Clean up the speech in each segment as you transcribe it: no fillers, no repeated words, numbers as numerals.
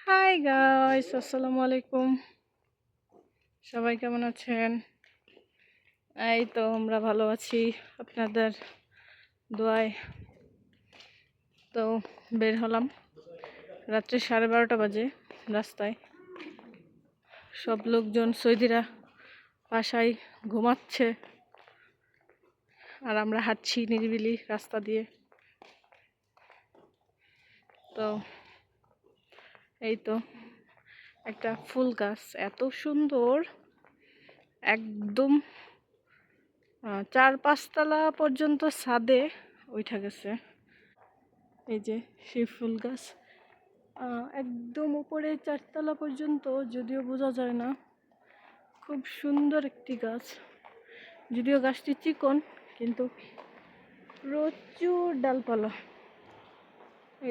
Hi guys, আসসালামু আলাইকুম। সবাই কেমন আছেন? এই তো আমরা ভালো আছি আপনাদের দোয়ায়। তো বের হলাম রাত্রে 12:30 বাজে। রাস্তায় সব লোকজন সৌদিরা বাসায় ঘুমাচ্ছে, আর আমরা হাঁটছি নিরিবিলি রাস্তা দিয়ে। তো এই তো একটা ফুল গাছ, এত সুন্দর, একদম 4-5 তলা পর্যন্ত ছাদে উঠা গেছে। এই যে সেই ফুল গাছ একদম উপরে 4 তলা পর্যন্ত, যদিও বোঝা যায় না। খুব সুন্দর একটি গাছ, যদিও গাছটি চিকন কিন্তু প্রচুর ডালপালা।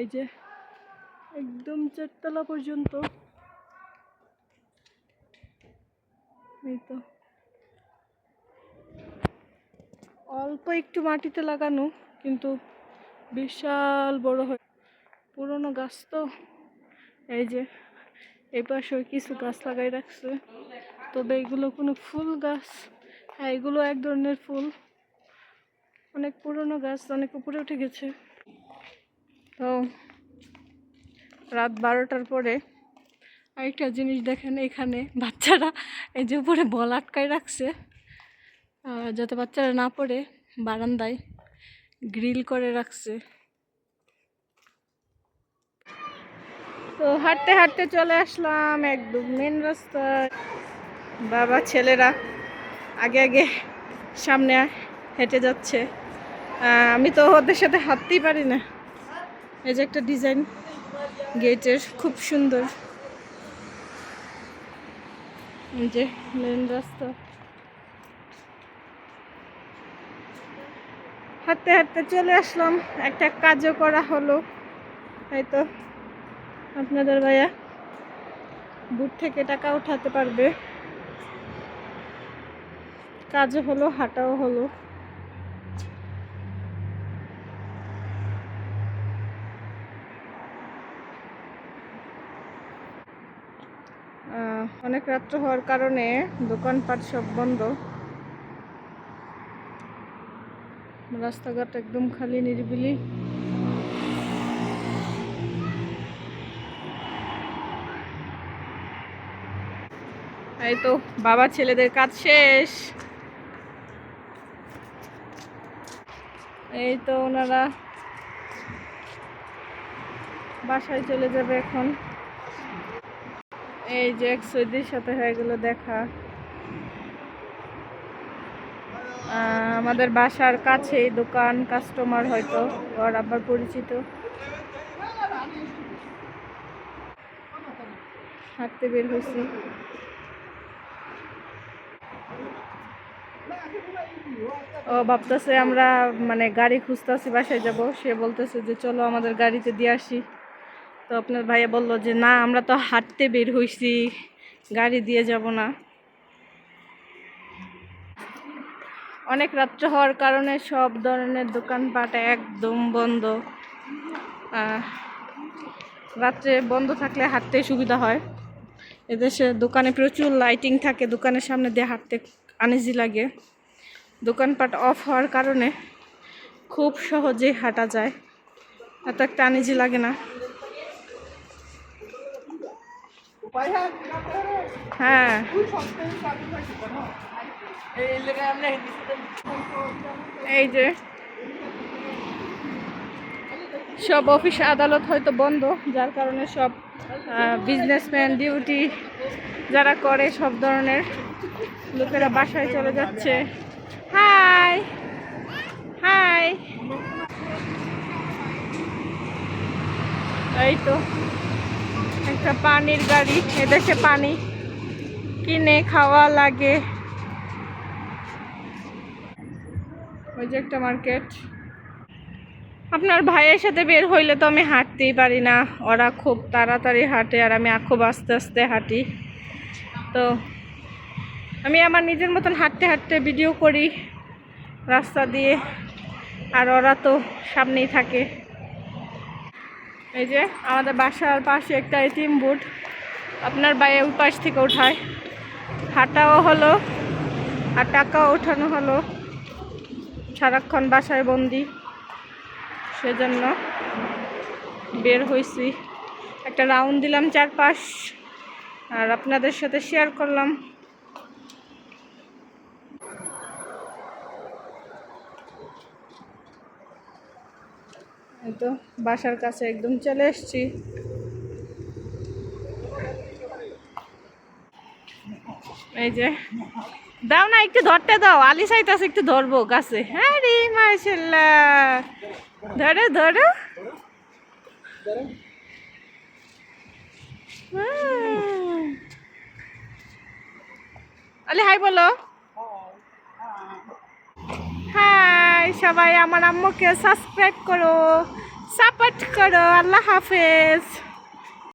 এই যে একদম 4 তলা পর্যন্ত। এই তো অল্প একটু মাটিতে লাগানো, কিন্তু বিশাল বড় হয়। পুরনো গাছ তো। এই যে এই পাশে কিছু গাছ লাগাই রাখছে, তবে এগুলো কোনো ফুল গাছ। হ্যাঁ, এগুলো এক ধরনের ফুল। অনেক পুরনো গাছ, অনেক উপরে উঠে গেছে। তো রাত 12টার পরে আরেকটা জিনিস দেখেন, এখানে বাচ্চারা এই যে উপরে বল আটকায় রাখছে, যাতে বাচ্চারা না পড়ে। বারান্দায় গ্রিল করে রাখছে। তো হাঁটতে হাঁটতে চলে আসলাম একদম মেন রাস্তায়। বাবা ছেলেরা আগে আগে সামনে হেঁটে যাচ্ছে। আমি তো ওদের সাথে হাঁটতেই পারি না। এই যে একটা ডিজাইন গেটের, খুব সুন্দর। এই যে মেন রাস্তা, হাঁটতে হাঁটতে চলে আসলাম। একটা কাজও করা হলো। তাই তো আপনাদের ভাইয়া বুট থেকে টাকা উঠাতে পারবে। কাজও হলো, হাঁটাও হলো। অনেক রাত্র হওয়ার কারণে দোকানপাট সব বন্ধ। রাস্তাঘাট একদম খালি, নিরিবিলি। এই তো বাবা ছেলেদের কাজ শেষ। এই তো ওনারা বাসায় চলে যাবে এখন। এই যে এক সৌদির সাথে হয়ে গেল দেখা। আমাদের বাসার কাছেই দোকান, কাস্টমার হয়তো ওর আবার পরিচিত। হাঁটতে বের হয়েছি। ও ভাবতেছে আমরা মানে গাড়ি খুঁজতেছি, বাসায় যাব। সে বলতেছে যে চলো আমাদের গাড়িতে দিয়ে আসি। তো আপনার ভাইয়া বললো যে না, আমরা তো হাঁটতে বের হয়েছি, গাড়ি দিয়ে যাব না। অনেক রাত্র হওয়ার কারণে সব ধরনের দোকানপাট একদম বন্ধ। রাত্রে বন্ধ থাকলে হাঁটতে সুবিধা হয়। এদেশে দোকানে প্রচুর লাইটিং থাকে, দোকানের সামনে দিয়ে হাঁটতে আনইজি লাগে। দোকানপাট অফ হওয়ার কারণে খুব সহজেই হাঁটা যায়, এত একটা আনইজি লাগে না। হ্যাঁ, এই যে সব অফিস আদালত হয়তো বন্ধ, যার কারণে সব বিজনেসম্যান, ডিউটি যারা করে সব ধরনের লোকেরা বাসায় চলে যাচ্ছে। High high. এই তো একটা পানির গাড়ি। এদেশে পানি কিনে খাওয়া লাগে। ওই যে একটা মার্কেট। আপনার ভাইয়ের সাথে বের হইলে তো আমি হাঁটতেই পারি না। ওরা খুব তাড়াতাড়ি হাঁটে আর আমি খুব আস্তে আস্তে হাঁটি। তো আমি আমার নিজের মতন হাঁটতে হাঁটতে ভিডিও করি রাস্তা দিয়ে, আর ওরা তো সামনেই থাকে। এই যে আমাদের বাসার পাশে একটা এটিএম বুথ, আপনার বাইরে ওই পাশ থেকে ওঠায়, হাঁটাও হলো আর টাকাও ওঠানো হলো। সারাক্ষণ বাসায় বন্দি, সেজন্য বের হয়েছি, একটা রাউন্ড দিলাম চারপাশ আর আপনাদের সাথে শেয়ার করলাম। এই তো বাসার কাছে একদম চলে এসছি। এই যে দাও না, একটু ধরতে দাও, আলি চাইতাছে একটু ধরবো গাছে। হ্যাঁ রে মাশাআল্লাহ, ধরো ধরো। আলি হাই বলো। হাই সবাই, আমার আম্মুকে সাবস্ক্রাইব করো, সাপোর্ট করো। আল্লাহ হাফেজ।